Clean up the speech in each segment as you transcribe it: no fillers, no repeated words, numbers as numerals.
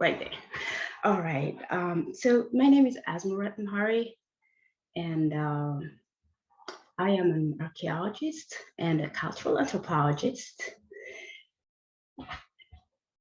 right there. All right. So my name is Asmeret Mehari, and I am an archaeologist and a cultural anthropologist.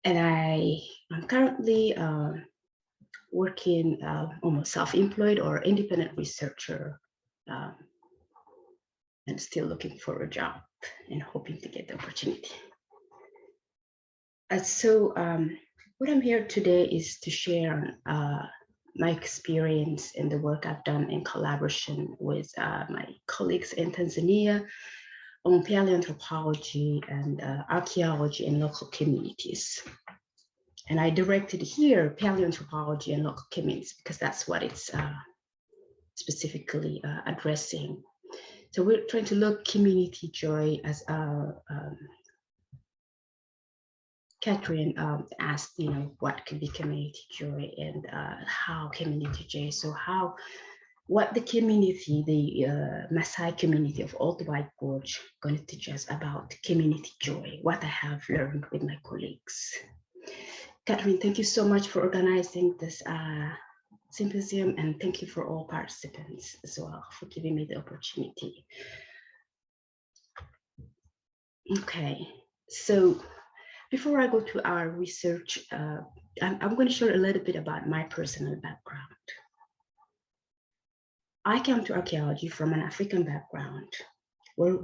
And I'm currently working almost self-employed or independent researcher, um, and still looking for a job and hoping to get the opportunity. What I'm here today is to share my experience and the work I've done in collaboration with my colleagues in Tanzania on paleoanthropology and archaeology in local communities. And I directed here paleoanthropology and local communities because that's what it's specifically addressing. So we're trying to look community joy as Catherine asked, what could be community joy and how community joy. So what the community, the Maasai community of Old White Gorge, going to teach us about community joy, what I have learned with my colleagues. Catherine, thank you so much for organizing this symposium, and thank you for all participants as well for giving me the opportunity. Okay, so before I go to our research, I'm going to share a little bit about my personal background. I came to archaeology from an African background where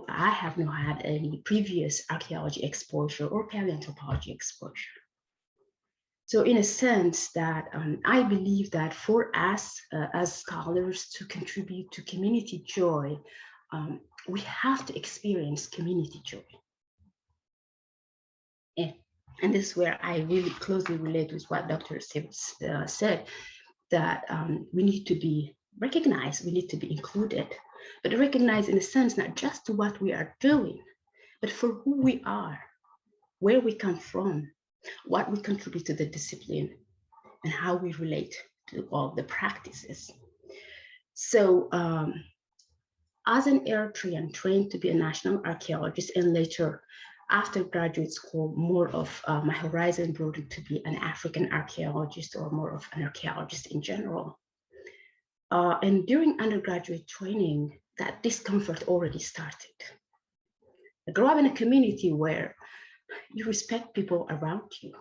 I have not had any previous archaeology exposure or paleoanthropology exposure. So in a sense that I believe that for us as scholars to contribute to community joy, we have to experience community joy. And this is where I really closely relate with what Dr. Sims said, that we need to be recognized, we need to be included, but recognized in a sense, not just to what we are doing, but for who we are, where we come from, what we contribute to the discipline, and how we relate to all the practices. So as an Eritrean trained to be a national archaeologist, and later after graduate school, more of my horizon broadened to be an African archaeologist or more of an archaeologist in general. And during undergraduate training, that discomfort already started. I grew up in a community where you respect people around you.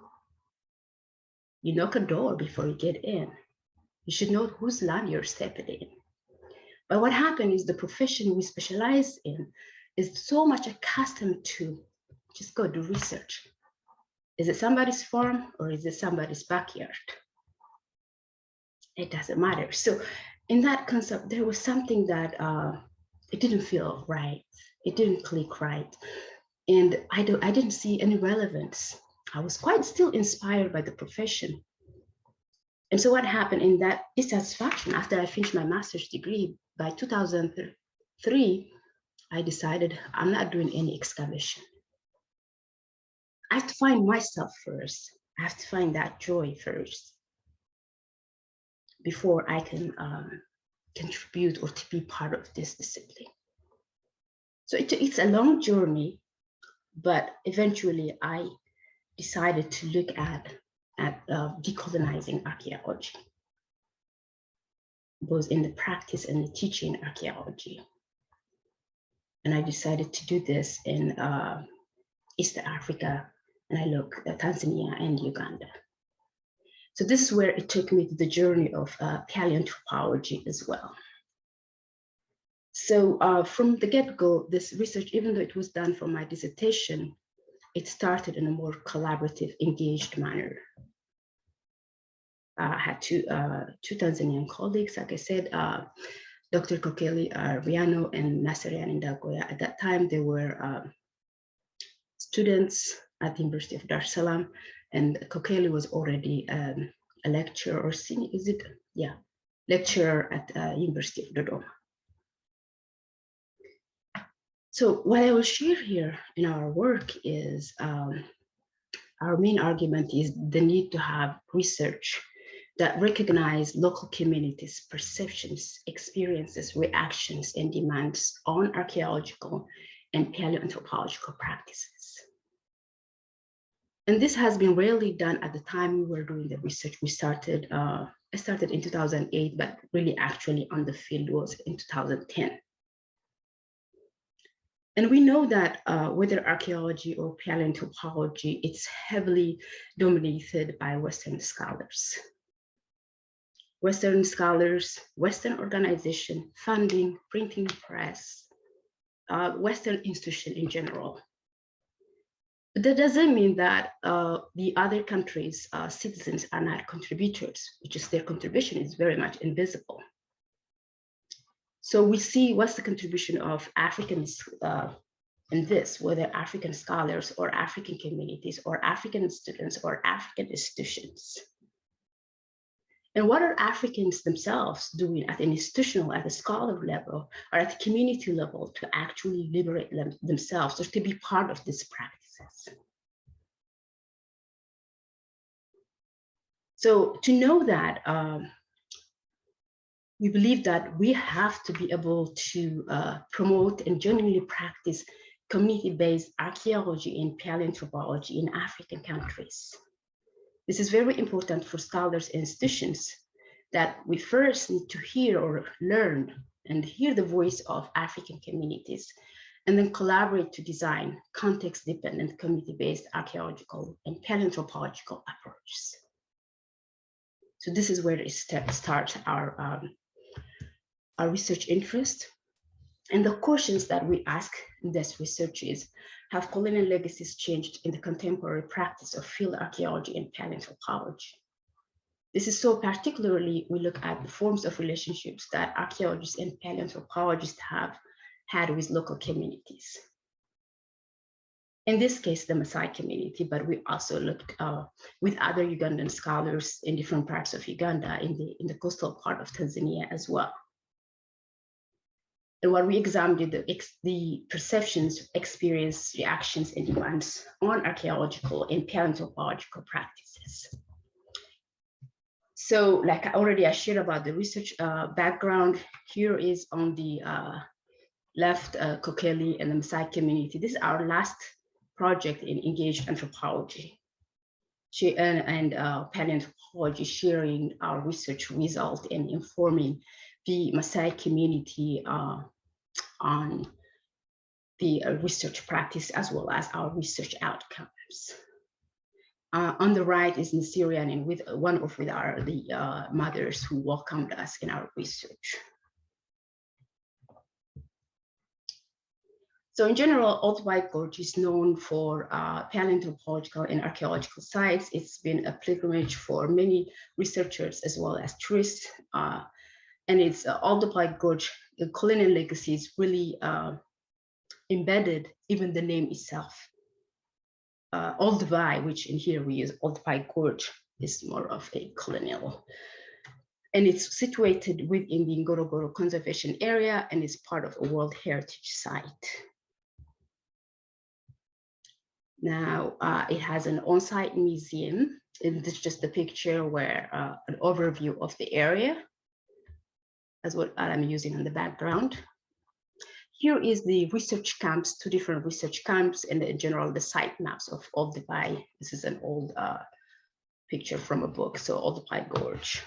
You knock a door before you get in. You should know whose land you're stepping in. But what happened is the profession we specialize in is so much accustomed to just go do research. Is it somebody's farm or is it somebody's backyard? It doesn't matter. So in that concept, there was something that it didn't feel right. It didn't click right. And I didn't see any relevance. I was quite still inspired by the profession. And so what happened in that dissatisfaction after I finished my master's degree, by 2003, I decided I'm not doing any excavation. I have to find myself first. I have to find that joy first before I can contribute or to be part of this discipline. So it's a long journey, but eventually I decided to look at decolonizing archaeology, both in the practice and the teaching archaeology. And I decided to do this in East Africa, and I look at Tanzania and Uganda. So this is where it took me to the journey of paleoanthropology as well. So from the get-go, this research, even though it was done for my dissertation, it started in a more collaborative, engaged manner. I had two Tanzanian colleagues, like I said, Dr. Kokeli Riano and Naserian Ndagoya. At that time, they were students at the University of Dar es Salaam, and Kokeli was already a lecturer or senior, lecturer at University of Dodoma. So what I will share here in our work is our main argument is the need to have research that recognize local communities' perceptions, experiences, reactions, and demands on archaeological and paleoanthropological practices. And this has been rarely done at the time we were doing the research. I started in 2008, but really actually on the field was in 2010. And we know that whether archaeology or paleoanthropology, it's heavily dominated by Western scholars. Western scholars, Western organization, funding, printing press, Western institution in general. But that doesn't mean that the other countries' citizens are not contributors, which is their contribution is very much invisible. So we see what's the contribution of Africans in this, whether African scholars or African communities or African students or African institutions. And what are Africans themselves doing at an institutional, at a scholar level, or at the community level to actually liberate themselves or to be part of these practices? So to know that, we believe that we have to be able to promote and genuinely practice community-based archaeology and paleoanthropology in African countries. This is very important for scholars and institutions that we first need to hear or learn and hear the voice of African communities, and then collaborate to design context-dependent community-based archaeological and paleoanthropological approaches. So this is where it starts our research interest. And the questions that we ask in this research is, have colonial legacies changed in the contemporary practice of field archaeology and paleoanthropology? This is so particularly, we look at the forms of relationships that archaeologists and paleoanthropologists have had with local communities. In this case, the Maasai community, but we also looked with other Ugandan scholars in different parts of Uganda, in the coastal part of Tanzania as well. And what we examined the perceptions, experience, reactions, and demands on archaeological and paleoanthropological practices. So like I shared about the research background, here is on the left, Kokeli and the Maasai community. This is our last project in engaged anthropology and paleoanthropology, sharing our research result and informing the Maasai community on the research practice as well as our research outcomes. On the right is Nigerian, and with one of the mothers who welcomed us in our research. So in general, Old White Gorge is known for paleoanthropological and archaeological sites. It's been a pilgrimage for many researchers as well as tourists. And it's Old White Gorge, the colonial legacies really embedded even the name itself. Old Vai, which in here we use Old White Gorge, is more of a colonial. And it's situated within the Ngorongoro Conservation Area and is part of a World Heritage Site. Now, it has an on-site museum, and this is just a picture where an overview of the area. That's what I'm using on the background. Here is the research camps, 2 different research camps, and in general, the site maps of Old Vai. This is an old picture from a book, so Old Vai Gorge.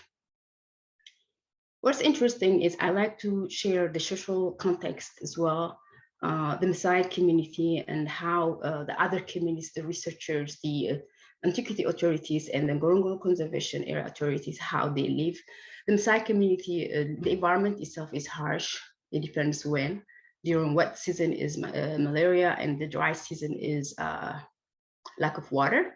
What's interesting is I like to share the social context as well, the Maasai community and how the other communities, the researchers, the antiquity authorities and the Ngorongoro Conservation Area authorities, how they live. The Maasai community, the environment itself is harsh. It depends when. During wet season is malaria, and the dry season is lack of water.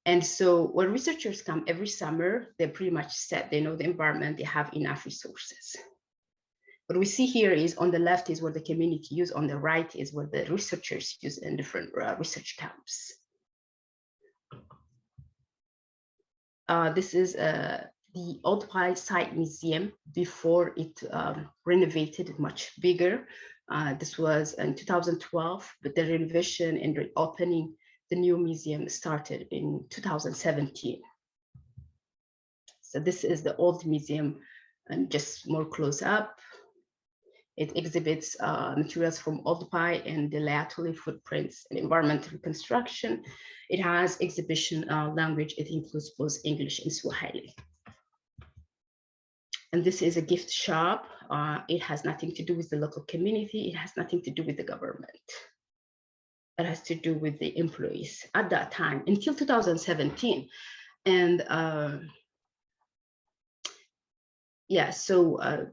And so when researchers come every summer, they're pretty much set. They know the environment, they have enough resources. What we see here is on the left is where the community use, on the right is where the researchers use in different research camps. This is the Old Vai Site Museum before it renovated much bigger. This was in 2012, but the renovation and reopening the new museum started in 2017. So this is the old museum and just more close up. It exhibits materials from Olduvai and the Laetoli footprints and environmental reconstruction. It has exhibition language. It includes both English and Swahili. And this is a gift shop. It has nothing to do with the local community. It has nothing to do with the government. It has to do with the employees at that time until 2017. And yeah, so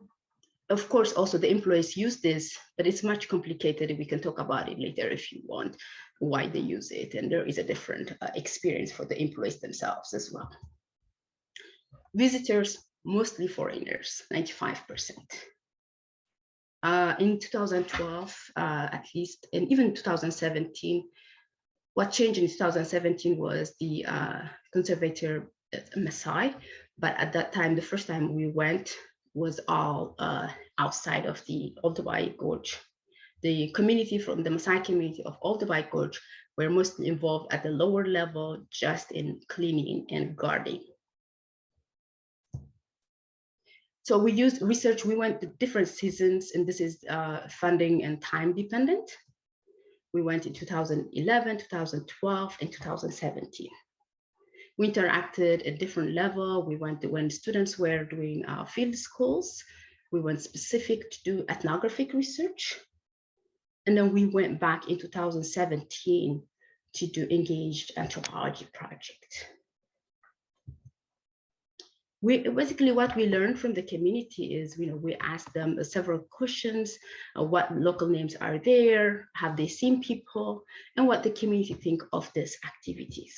of course, also the employees use this, but it's much complicated. We can talk about it later if you want, why they use it. And there is a different experience for the employees themselves as well. Visitors, mostly foreigners, 95%. In 2012, at least, and even 2017, what changed in 2017 was the conservator Mehari, but at that time, the first time we went was all outside of the Olduvai Gorge. The community from the Maasai community of Olduvai Gorge were mostly involved at the lower level, just in cleaning and guarding. So we used research, we went to different seasons, and this is funding and time dependent. We went in 2011, 2012, and 2017. We interacted at different level. We went to when students were doing field schools. We went specific to do ethnographic research. And then we went back in 2017 to do engaged anthropology project. Basically what we learned from the community is, we asked them several questions, what local names are there, have they seen people, and what the community think of these activities.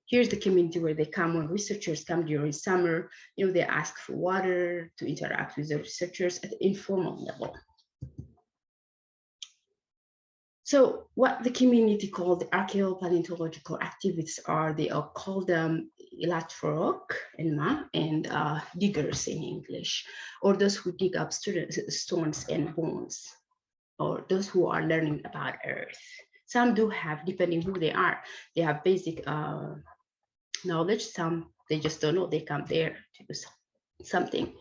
Here's the community where they come when researchers come during summer. They ask for water to interact with the researchers at the informal level. So what the community called the archaeopaleontological activities are, they all call them ilatforok and diggers in English, or those who dig up stones and bones, or those who are learning about Earth. Some do have, depending who they are, they have basic knowledge. Some, they just don't know, they come there to do something.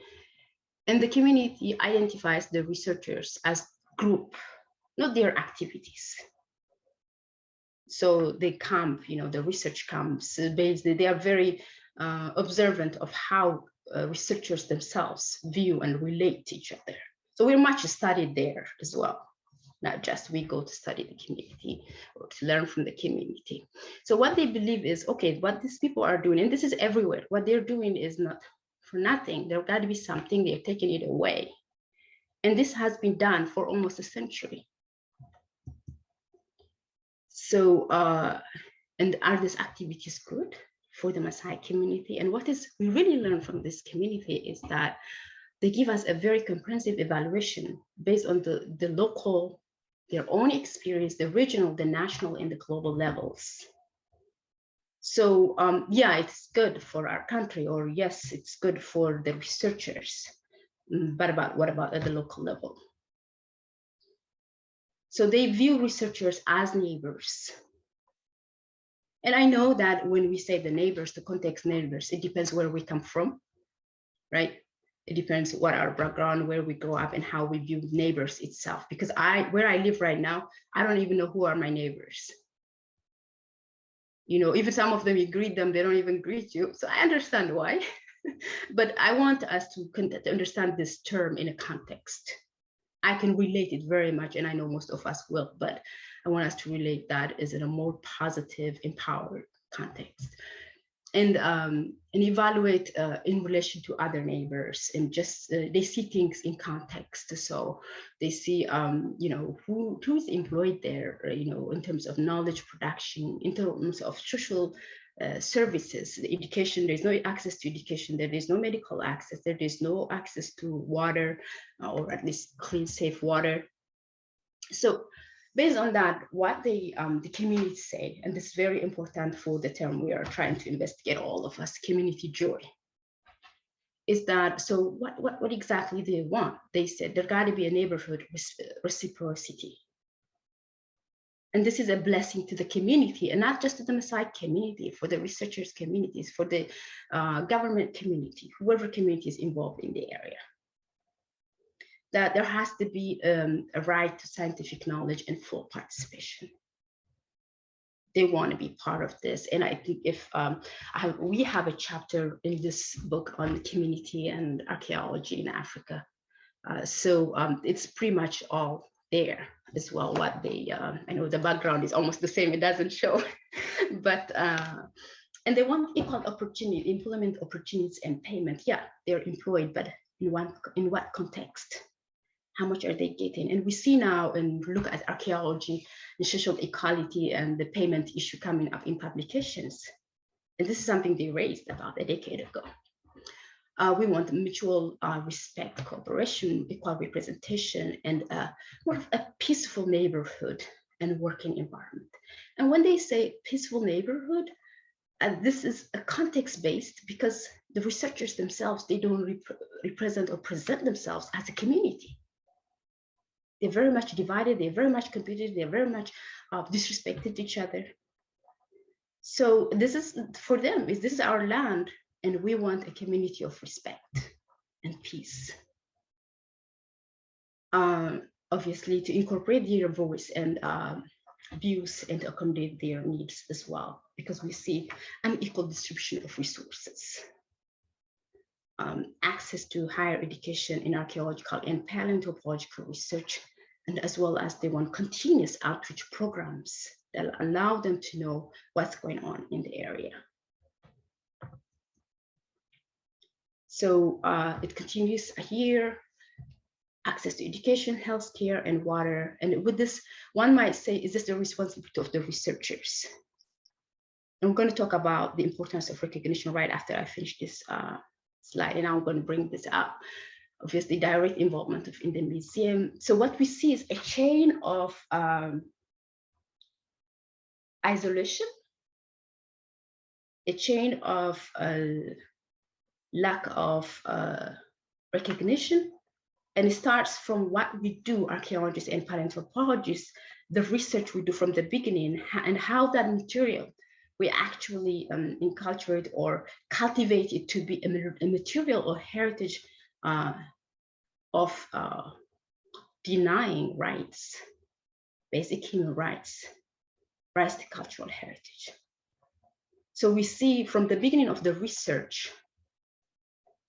And the community identifies the researchers as group, not their activities. So they come, the research comes, basically they are very observant of how researchers themselves view and relate to each other. So we're much studied there as well, not just we go to study the community or to learn from the community. So what they believe is, okay, what these people are doing, and this is everywhere, what they're doing is not for nothing. There's got to be something, they're taking it away. And this has been done for almost a century. So, and are these activities good for the Maasai community? And what we really learn from this community is that they give us a very comprehensive evaluation based on the local, their own experience, the regional, the national, and the global levels. So yeah, it's good for our country, or yes, it's good for the researchers, but what about at the local level? So they view researchers as neighbors. And I know that when we say the neighbors, the context neighbors, it depends where we come from, right? It depends what our background, where we grow up, and how we view neighbors itself. Because where I live right now, I don't even know who are my neighbors. Even some of them, you greet them, they don't even greet you. So I understand why. But I want us to understand this term in a context. I can relate it very much, and I know most of us will, but I want us to relate that as in a more positive, empowered context. And evaluate in relation to other neighbors, and just they see things in context. So they see who is employed there, in terms of knowledge production, in terms of social services, the education. There's no access to education, there is no medical access, there is no access to water, or at least clean, safe water. So based on that, what the community say, and this is very important for the term we are trying to investigate, all of us, community joy, is that, so what exactly they want? They said there got to be a neighborhood reciprocity. And this is a blessing to the community, and not just to the Maasai community, for the researchers communities, for the government community, whoever community is involved in the area. that there has to be a right to scientific knowledge and full participation. They want to be part of this. And I think if we have a chapter in this book on community and archaeology in Africa. So it's pretty much all there as well. What they, I know the background is almost the same, it doesn't show, but, and they want equal opportunity, employment opportunities and payment. Yeah, they're employed, but in what context? How much are they getting? And we see now, and look at archaeology and social equality and the payment issue coming up in publications. And this is something they raised about a decade ago. We want mutual respect, cooperation, equal representation, and more of a peaceful neighborhood and working environment. And when they say peaceful neighborhood, this is a context-based, because the researchers themselves, they don't represent or present themselves as a community. They're very much divided, they're very much competed, they're very much disrespected each other. So this is, for them, this is our land, and we want a community of respect and peace. Obviously, to incorporate their voice and views and accommodate their needs as well, because we see an equal distribution of resources. Access to higher education in archaeological and paleoanthropological research, and as well as they want continuous outreach programs that allow them to know what's going on in the area. So it continues here: access to education, healthcare, and water. And with this, one might say, is this the responsibility of the researchers? I'm going to talk about the importance of recognition right after I finish this slide, and I'm going to bring this up. Obviously, direct involvement in the museum. So what we see is a chain of isolation, a chain of lack of recognition, and it starts from what we do, archaeologists and paleoanthropologists, the research we do from the beginning, and how that material we actually inculturate or cultivate it to be a material or heritage of denying rights, basic human rights, rights to cultural heritage. So we see from the beginning of the research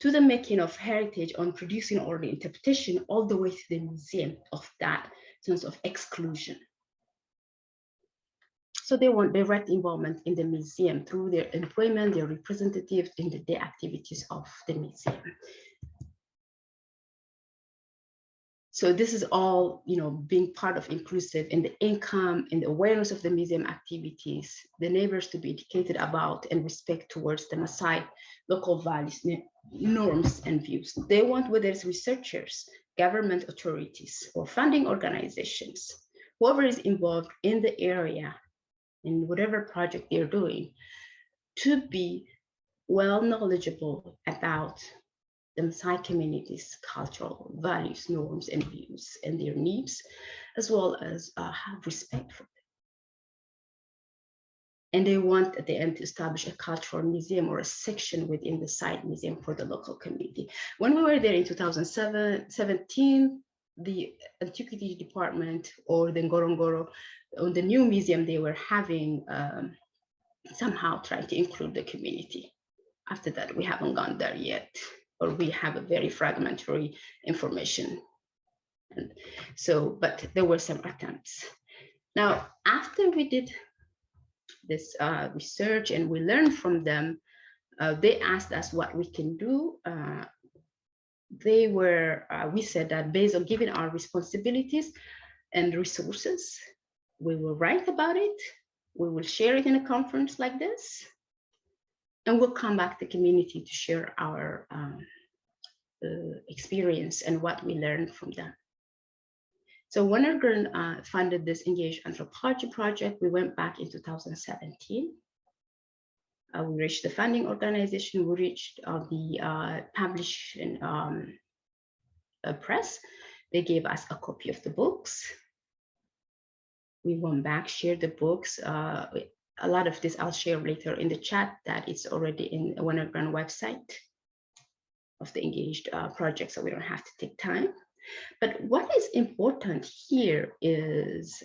to the making of heritage, on producing or the interpretation, all the way to the museum, of that sense of exclusion. So they want direct involvement in the museum through their employment, their representatives in the day activities of the museum. So this is all, being part of inclusive in the income and the awareness of the museum activities, the neighbors to be educated about and respect towards the Maasai local values, norms, and views. They want, whether it's researchers, government authorities, or funding organizations, whoever is involved in the area, in whatever project they're doing, to be well knowledgeable about the Maasai community's cultural values, norms, and views, and their needs, as well as have respect for them. And they want at the end to establish a cultural museum or a section within the site museum for the local community. When we were there in 2017, the antiquity department, or the Ngorongoro, on the new museum, they were having somehow trying to include the community. After that, we haven't gone there yet, or we have a very fragmentary information. And so, but there were some attempts. Now, after we did this research and we learned from them, they asked us what we can do. We said that based on giving our responsibilities and resources, we will write about it, we will share it in a conference like this, and we'll come back to the community to share our experience and what we learned from them. So when Ergren funded this Engaged Anthropology project, we went back in 2017. We reached the funding organization, we reached the publishing press. They gave us a copy of the books. We went back, shared the books. A lot of this I'll share later in the chat, that it's already in the Ergren website of the Engaged project, so we don't have to take time. But what is important here is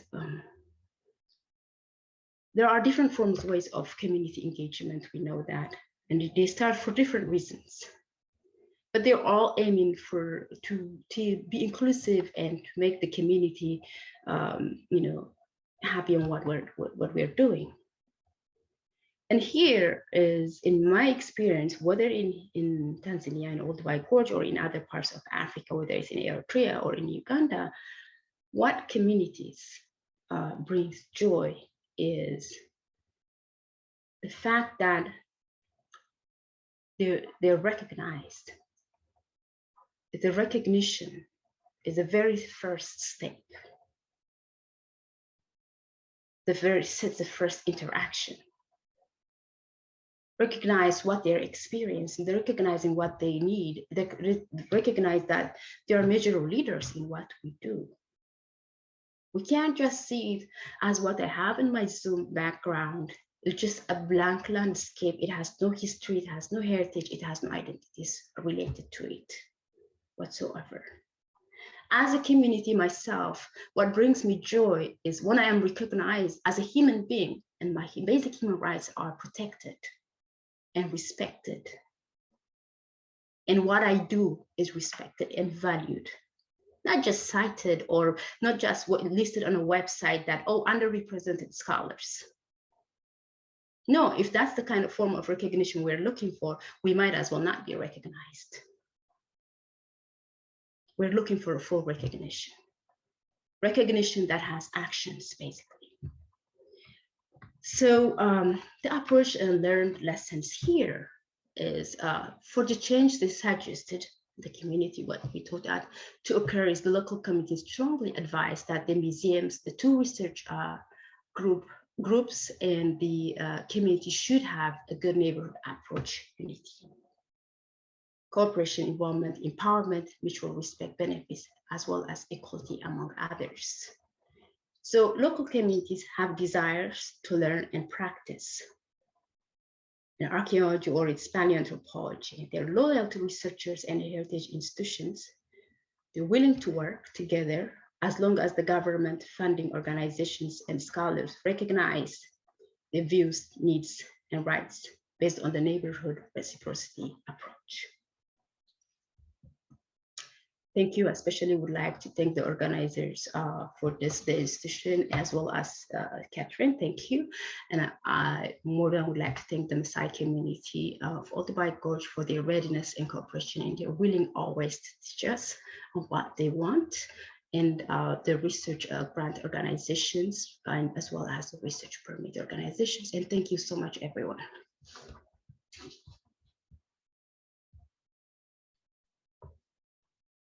there are different forms, ways of community engagement, we know that, and they start for different reasons. But they're all aiming to be inclusive and to make the community, happy on what we're doing. And here is, in my experience, whether in Tanzania, in Old White Gorge, or in other parts of Africa, whether it's in Eritrea or in Uganda, what communities brings joy is the fact that they're recognized. The recognition is the very first step. Sets the first interaction. Recognize what they're experiencing, they're recognizing what they need, they recognize that they are major leaders in what we do. We can't just see it as what I have in my Zoom background. It's just a blank landscape. It has no history, it has no heritage, it has no identities related to it whatsoever. As a community myself, what brings me joy is when I am recognized as a human being and my basic human rights are protected and respected. And what I do is respected and valued, not just cited or not just listed on a website that, oh, underrepresented scholars. No, if that's the kind of form of recognition we're looking for, we might as well not be recognized. We're looking for a full recognition. Recognition that has actions, basically. So the approach and learned lessons here is for the change they suggested, the community, what we taught that to occur is the local community strongly advised that the museums, the two research groups and the community should have a good neighborhood approach unity. Cooperation, involvement, empowerment, mutual respect, benefits, as well as equality among others. So local communities have desires to learn and practice in archaeology or its paleoanthropology. They're loyal to researchers and heritage institutions. They're willing to work together as long as the government, funding organizations, and scholars recognize their views, needs, and rights based on the neighborhood reciprocity approach. Thank you. Especially would like to thank the organizers for the institution, as well as Catherine. Thank you. And I more than would like to thank the Maasai community of Old White Gorge for their readiness and cooperation, and they're willing always to teach us on what they want, and the research grant organizations, and as well as the research permit organizations. And thank you so much, everyone.